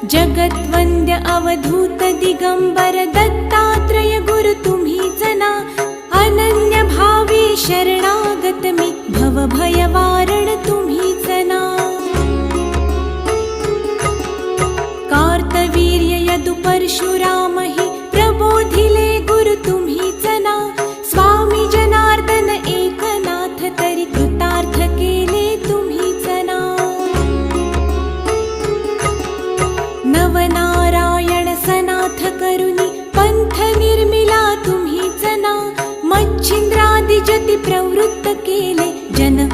जगत्वंद्य अवधूत दिगंबर दत्तात्रय गुरु तुम्हीच ना. अनन्य भावी शरणागत मी भवभयवारण तुम्हीच ना. कार्तवीर्य यदु परशुराम हि प्रबोधिले गुरु तुम्हीच ना. स्वामी जनार्दन एकनाथ तरी कृतार्थ केले तुम्हीच ना. नवनारायण सनाथ करुणी पंथ निर्मिला तुम्हीच ना. मच्छिंद्रादि जति प्रवृत्त केले जन